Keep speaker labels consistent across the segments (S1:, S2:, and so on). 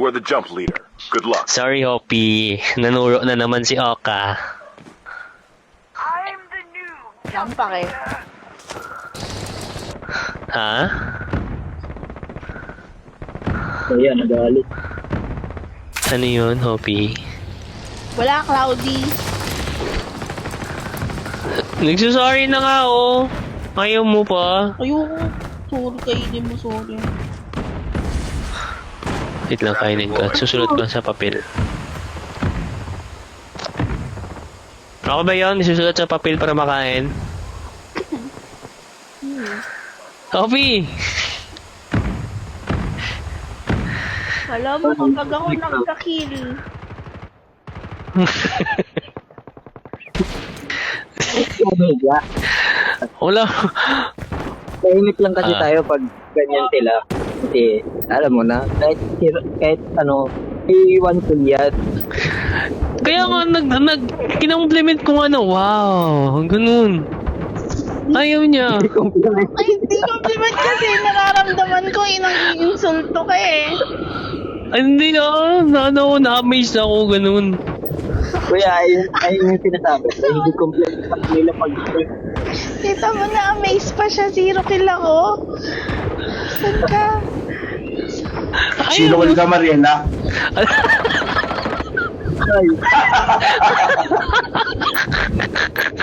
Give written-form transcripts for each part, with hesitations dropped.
S1: We're the jump leader. Good luck.
S2: Sorry, Hopi. Nanuro na naman si Oka.
S1: I'm the new
S3: Lampake.
S2: Ha?
S4: Ayan, nagalit.
S2: Ano yun, Hopi?
S3: Wala, Cloudy.
S2: Nagsusorry na nga, oh. Ayaw mo pa.
S3: Ayoko. Sorry, kainin mo, sorry.
S2: Wait lang, kainin ko. Susunod ko sa papel. Ako ba yun? Susunod sa papel para makain? Hopi!
S3: Alam mo, kapag ako nagka-kill,
S2: Wala.
S4: Tahimik lang kasi tayo pag ganyan sila. Kasi, alam mo na, kahit ano, iiwan ko yan.
S2: Kaya nga, kinampliment ko nga na, wow, ganun. Ayaw niya.
S3: ay, hindi compliment kasi nararamdaman ko inang-insulto ka eh.
S2: Ay, hindi na-amaze ako, ganun.
S4: Kuya, ayun yung sinasabi. Hindi complete sa kanila pag
S3: Kita mo na, amaze pa siya, 0 kill ako. Saan ka?
S2: Ayaw
S5: Sino ka Mariela?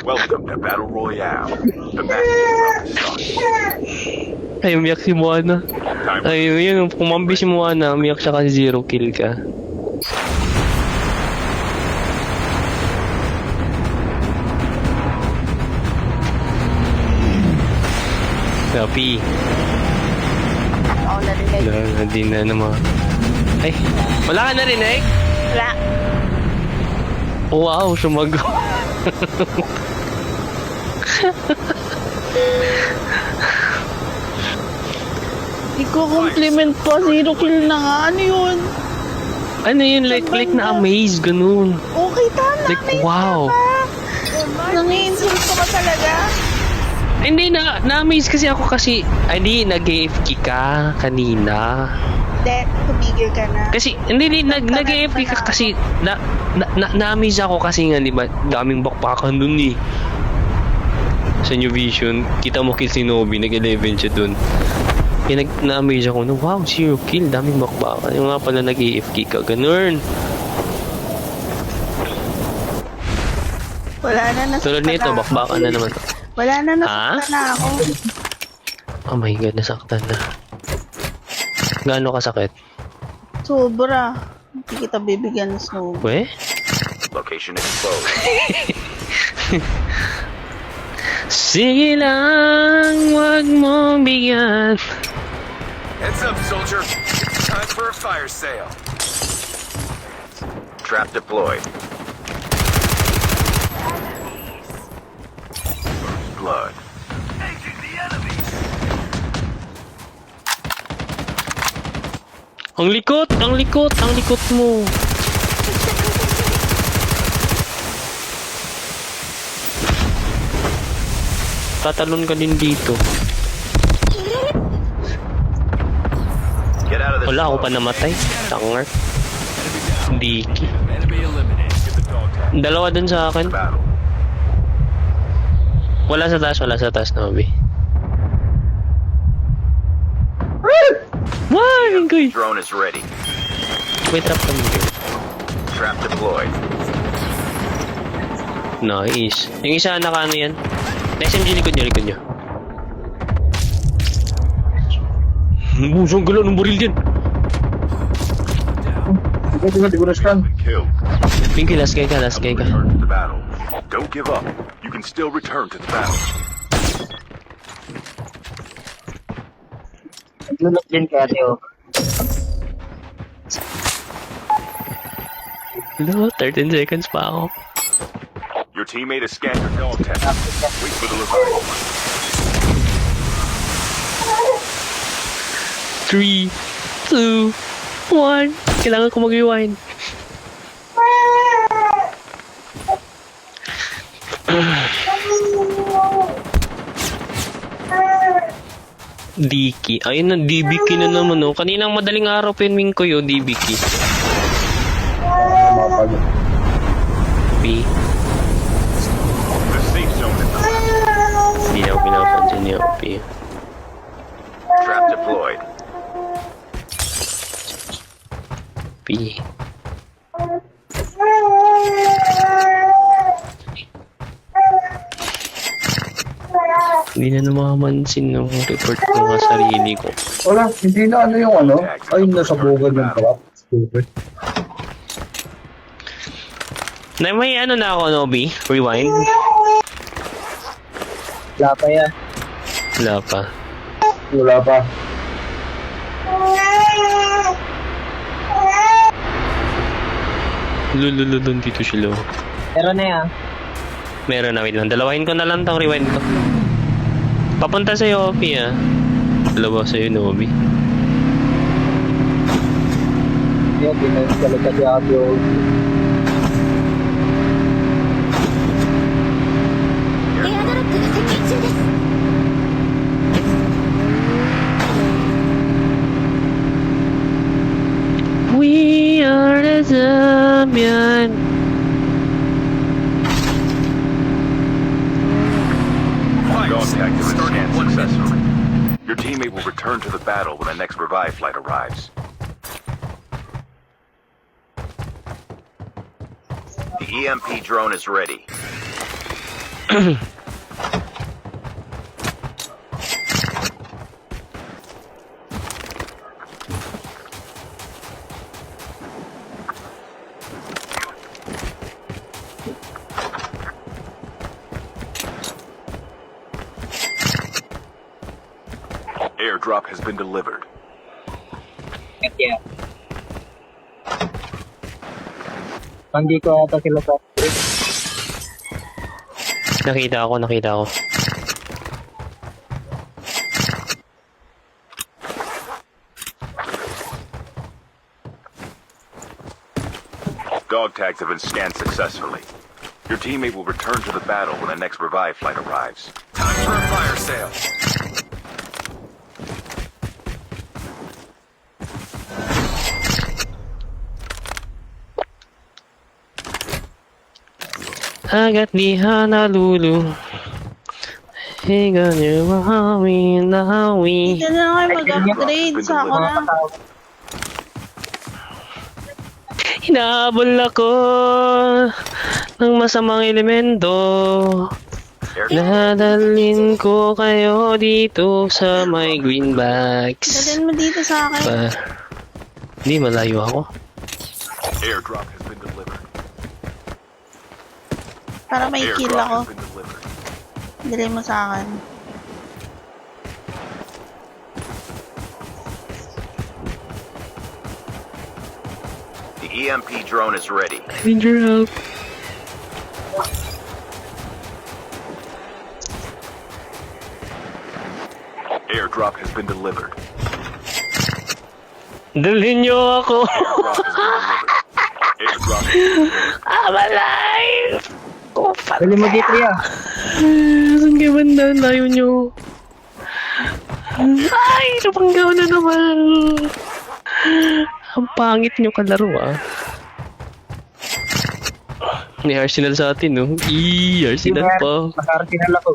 S1: Welcome to Battle Royale. The match is about to start.
S2: Ay, umiyak si Moana. Ay, yun, kumambi si Moana, umiyak siya kasi 0 kill ka. Copy.
S3: Ako narinig.
S2: Hindi na naman. Ay, wala ka narinig?
S3: Wala.
S2: Wow, sumagot.
S3: Ikaw compliment pa, 0 kill na nga. Ano yun?
S2: Ano yun, like na-amaze, ganun.
S3: Okay, tama.
S2: Like, wow.
S3: Nangi-insulto ka talaga?
S2: Hindi, na-amaze kasi ako kasi, hindi, nag-AFK ka kanina.
S3: Hindi, tumigil ka na.
S2: Kasi, hindi, nag-AFK ka kasi, na-amaze ako kasi nga, di ba, daming bakbakan dun eh. Sa New Vision, kita mo kill si Nobi, nag-11 siya dun. Kaya na-amaze ako, no, wow, 0 kill, daming bakbakan. Yung nga pala nag-AFK ka, ganun.
S3: Wala na,
S2: Tulad nito,
S3: nasaktan na.
S2: bakbakan na naman.
S3: Wala na, nasaktan na ako.
S2: Oh my god, nasaktan na. Gaano kasakit?
S3: Sobra. Hindi kita bibigyan ng snow.
S2: We?
S1: Location exposed.
S2: Sige lang, wag mo bigyan.
S1: Heads up, soldier. It's time for a fire sale. Trap deployed. Blood. Engaging the enemy.
S2: Ang likot mo. Tatalon ka din dito.
S1: Get out of this.
S2: Wala ako pa namatay. Tangar. Diki.
S1: Enemy eliminated. Get the dog tag.
S2: Dalawa dun sa akin.
S1: Battle.
S2: Wala sa taas, Nobi. Why? Goy.
S1: Drone is ready.
S2: Wait up kami.
S1: Trap deployed.
S2: Nice. Yung isa naka ano yan? SMG likod nyo. Busong galaw ng buril din.
S5: Hindi ko na-stun.
S1: Kill.
S2: Pinky, last guy ka.
S1: Return to the battle. Don't give up. You can still return to the battle.
S4: Naglulok din kaya tayo.
S2: No, 13 seconds pa ako.
S1: Your teammate has scanned your dog tag. Wait for the revival.
S2: 3, 2, 1. Kailangan ko mag-rewind. Diki. Ayun na, DBK na naman, oh. Kaninang madaling araw pinwing ko yun, DBK.
S5: Mapag.
S2: P.
S1: The safe zone is collapsed.
S2: Hindi na ako pinapansin niya, P.
S1: Trap deployed.
S2: P. Hindi na namamansin ng report ko nga sarili ko.
S5: Wala, hindi na ano yung ano. Ay, nasa bugad ng trap. Stupid.
S2: Na may ano na ako, Nobi? Rewind?
S4: Wala pa yan.
S2: Wala pa.
S5: Wala pa.
S2: Lulululun dito sila.
S4: Pero na yan.
S2: Meron na, wait lang. Dalawahin ko na lang tong rewind ko. Papunta sa'yo, Opi, ah. Dalawa sa'yo, Nobi.
S4: Yan, pinagsalit kasi ako.
S2: We are the champion.
S1: Dog tag has been scanned successfully. Your teammate will return to the battle when the next revive flight arrives. The EMP drone is ready. Airdrop has been delivered.
S4: Yeah. Nandito ata sila sa...
S2: Nakita ko.
S1: Dog tags have been scanned successfully. Your teammate will return to the battle when the next revive flight arrives. Time for a fire sale.
S2: Agad di Honolulu. Higa niyo mahawi, nahawi.
S3: Hindi na kayo mag-upgrade sa ako na.
S2: Hinahabol ako ng masamang elemento. Nadalhin ko kayo dito sa may green bags.
S3: Dalhin mo dito sa akin.
S2: Hindi, malayo ako.
S1: Airdrop has been delivered.
S3: Para may kill
S1: Airdrop
S3: ako.
S1: has been delivered.
S3: Dalhin mo sa akin.
S1: The EMP drone is ready.
S2: Ranger help.
S1: Airdrop has been delivered.
S2: Dalhin niyo ako.
S1: Airdrop has been delivered. Airdrop has been delivered.
S2: I'm alive! Oh, fuck.
S4: Dali mo dito yan.
S2: Saan kayo banda? Layo niyo. Ay, napanggaw na naman. Ang pangit niyo kalaro, ah. May Arsenal sa atin, no? Arsenal pa.
S4: Naka-Arsenal ako.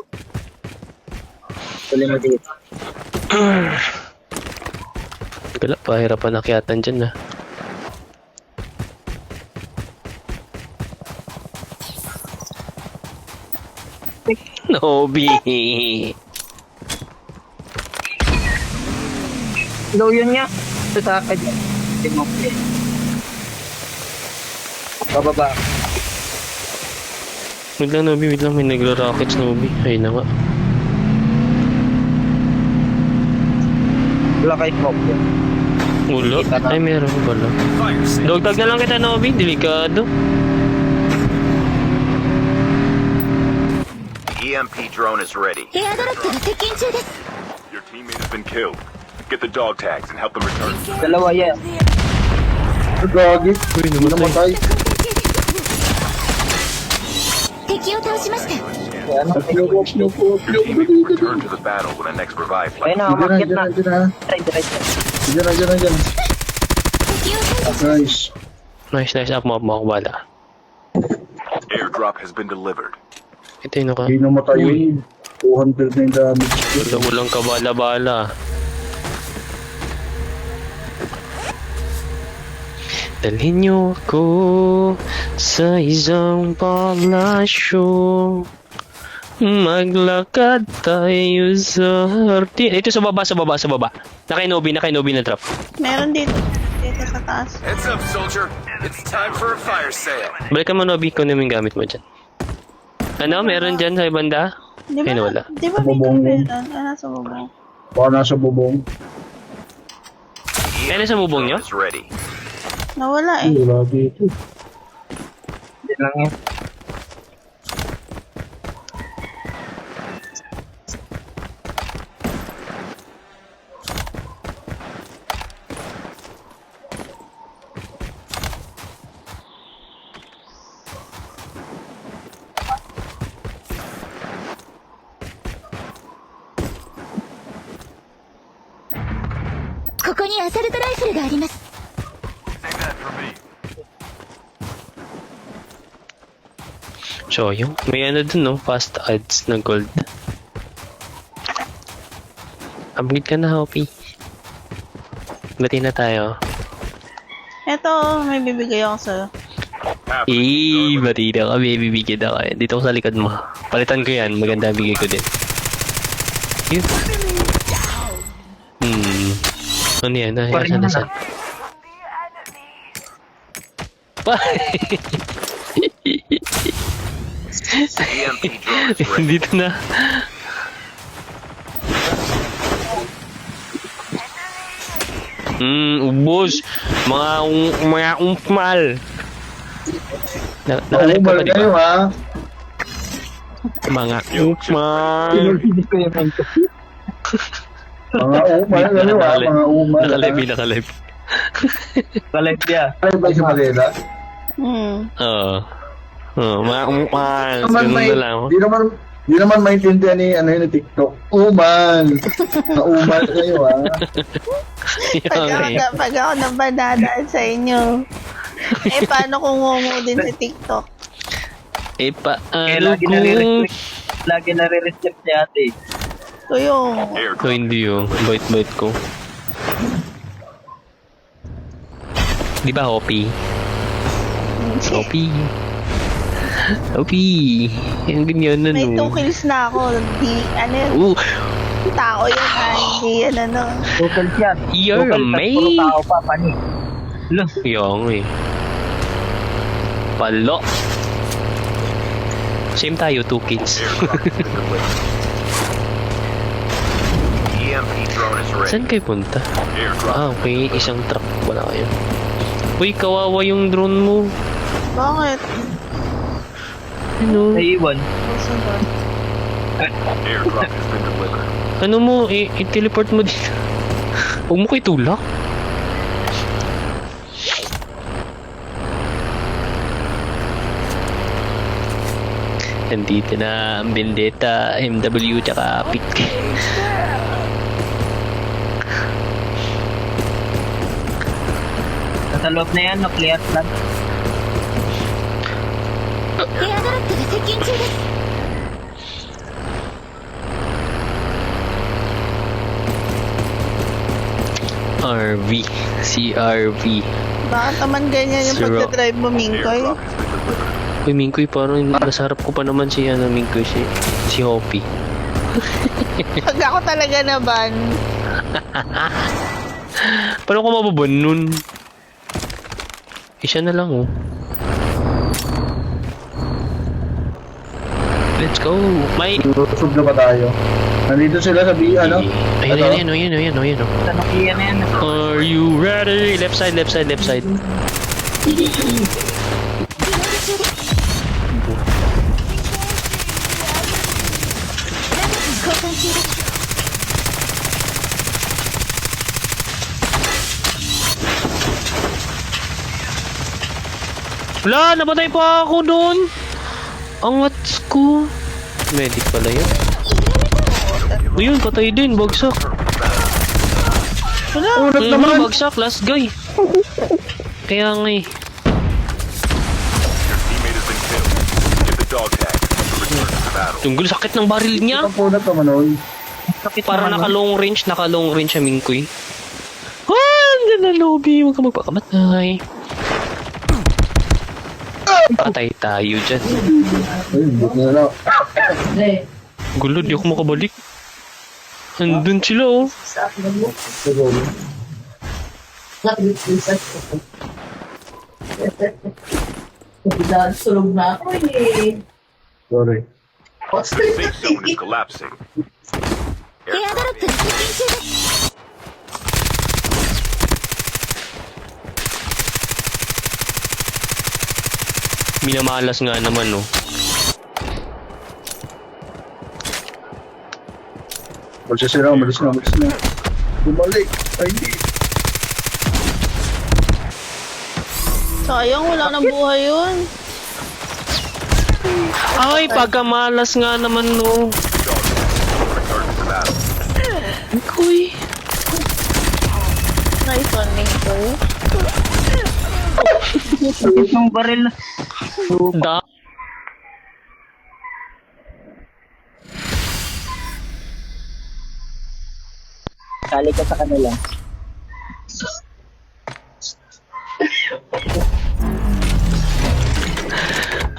S4: Dali mo dito.
S2: Wala, pahirapan akyatan dyan, ah. Nobi.
S4: Low yun nga. Ito sa akin. Hindi mo play. Bababa.
S2: Wait lang, Nobi. Wait lang. May nagro-rockets, Nobi. Ayun na nga.
S4: Wala kay smoke yun.
S2: Ulo? Ay, meron ko pala. Dogtag na lang kita, Nobi. Delikado.
S1: EMP drone is ready. Your teammate has been killed. Get the dog tags and help them return.
S4: Dalawa yan.
S5: Gagi.
S2: Uy,
S5: Namatay.
S2: namatay.
S4: Ano?
S1: Your teammate will return to the battle when the next revive flight.
S4: Ayun na, umakyat na.
S5: Diyan na.
S4: Diretso.
S5: Diyan. Nice.
S2: Nice. Up mo ako bala.
S1: Airdrop has been delivered.
S2: Ito yun ka.
S5: Hindi namatay yun. 200 na yung damage.
S2: Walang kabala-bala. Dalhin niyo ako sa isang palasyo. Maglakad tayo sa hardin. Ito sa baba. Naka-Nobi na trap.
S3: Meron dito sa taas.
S1: Heads up, soldier. It's time for a fire sale.
S2: Balikan mo, Nobi, kung ano yung gamit mo dyan. Ano, meron dyan sa banda?
S3: Di ba,
S2: Ayun, wala.
S3: Di ba may
S5: Bubong.
S3: meron? Nasa bubong.
S5: Baka nasa bubong.
S2: Ano sa bubong nyo?
S1: Is ready.
S3: Nawala eh.
S5: Wala dito.
S4: Diyan lang yan.
S2: So, yung may ano dun, no? Fast ads na gold. Upgrade ka na, Hoppy. Bati na tayo.
S3: Eto, may bibigay ako sa'yo.
S2: Bati na kami. Bibigyan na kayo. Dito ko sa likod mo. Palitan ko yan. Maganda bigay ko din. Yun. Ano yan? Nasaan?
S1: EMP drone is ready.
S2: Dito na. Ubos. Mga umpmal. Nakalive ka
S5: Naumal
S2: ba, di
S5: kayo
S2: ba?
S5: ha.
S2: Mga umpmal.
S4: Pinulpinis ko yung ito.
S5: Mga umal kayo ha. Mga umal.
S2: Nakalive.
S4: Kalive niya.
S5: Ay ba si Malena?
S2: Oo. Mga umpmal.
S5: Di naman
S2: Ganun
S5: may,
S2: na lang.
S5: di naman maintindihan ni ano yun ni TikTok. Umal. Naumal kayo ha.
S3: Pag ako nabadadaan sa inyo. Eh, paano kung ngungo din sa TikTok?
S4: Kaya
S2: Paano
S4: lagi
S2: kung...
S4: nare-restrict. Lagi nare-restrict si ate.
S3: Ito yung...
S2: Ko hindi yung bait ko. Di ba, Hoppy? Hoppy. Yung ganyan na,
S3: May 2
S2: no?
S3: kills na ako. Di, ano yun? Tao yun ha. Hindi yan ano.
S4: Local yan.
S2: You're
S4: Local
S2: a
S4: tas
S2: mate.
S4: puro tao pa, pani. Look.
S2: Yung eh. Palo. Same tayo, 2 kids.
S1: EMP drone is ready.
S2: Saan kayo punta?
S1: Airdrop.
S2: Okay. Isang truck. Wala kayo. Uy, kawawa yung drone mo.
S3: Bakit?
S2: Ano?
S4: Naiwan.
S1: Airdrop has been delivered.
S2: Ano mo? I-teleport mo dito. Huwag mo kayo tulak. Nandito na ang Vendetta, MW, tsaka Pick.
S4: Nasa loob na yan, nuclear plant. RV. CRV.
S3: Bakit naman ganyan yung
S2: Zero.
S3: pagdadrive mo, Mingkoy?
S1: Airdrop has been delivered.
S2: Uy, Mingkoy, parang nasa harap ko pa naman si, Mingkoy, si Hoppy.
S3: Pag ako talaga naban,
S2: Paano ko mababan nun? Isa na lang, oh. Let's go. May...
S5: Lusog na ba tayo? Nandito sila sa ano?
S2: Ayun.
S4: Sa Nokia na yan.
S2: Are you ready? Left side. Wala, napatay pa ako doon. Ang wats ko. Medic pala yun. Ayun, patay din. Bagsak.
S3: Wala.
S5: Unat
S2: Ayun,
S5: naman.
S2: bagsak. Last guy. Kaya nga eh.
S1: Teammate has been killed. Get the dog tag to return to the battle.
S2: Tunggol, sakit ng baril niya.
S5: Ang punat naman nun.
S2: Para naka-long range ang Mingkoy. Ah, ang ganda lobby. Huwag ka magpakamatay. Patay tayo dyan.
S5: Ayun, buti na lang.
S2: Gulo, di ako makabalik. Andun sila oh.
S6: Sulog na ako eh.
S5: Sorry.
S1: The safe zone is collapsing.
S2: Minamalas nga naman oh.
S5: Magsasira, malis na. Bumalik. Ay, hindi.
S3: Sayang, wala nang buhay yun.
S2: Ay, pagkamalas nga naman no.
S1: Return to the battle.
S2: Mingkoy.
S3: Nice one, Nico.
S4: Yung baril na.
S2: Da.
S4: Kali ka sa kanila.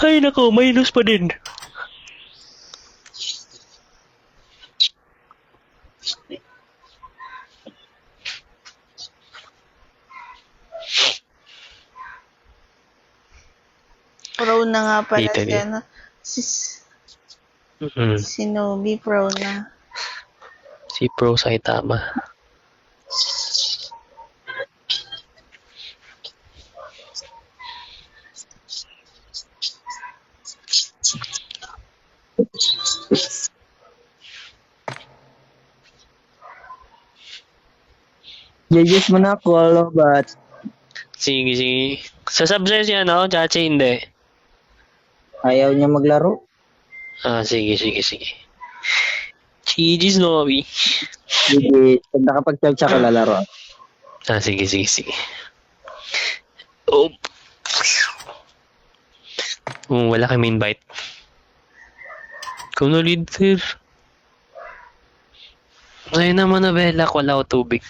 S2: Ay nako, minus pa din.
S3: Pro na nga pala
S2: Dito,
S3: si
S2: dito.
S3: ano.
S2: Mm-mm.
S3: Si Nobi, pro na.
S2: Si Pro Saitama.
S4: Judges mo na ako, but
S2: Sige, sige. Sasubsize yan, no? Chachi, hindi.
S4: ayaw niya maglaro.
S2: Ah, sige. GG's, Nobi.
S4: Hindi, pag nakapag-charge ako lalaro.
S2: Ah, sige. Oh. Wala kami invite. Kung no-lead, sir. Ayun naman na, Belak. Wala ko tubig.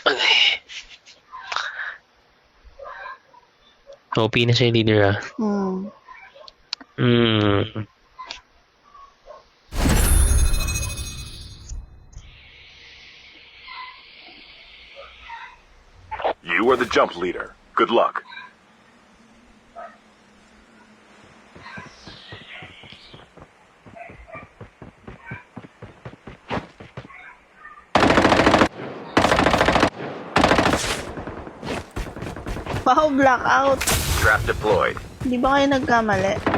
S2: Okay. OP na siya yung leader, ah. Hmm.
S1: You are the jump leader. Good luck.
S3: Wow, blackout.
S1: Trap deployed.
S3: Di ba kayo nagkamali?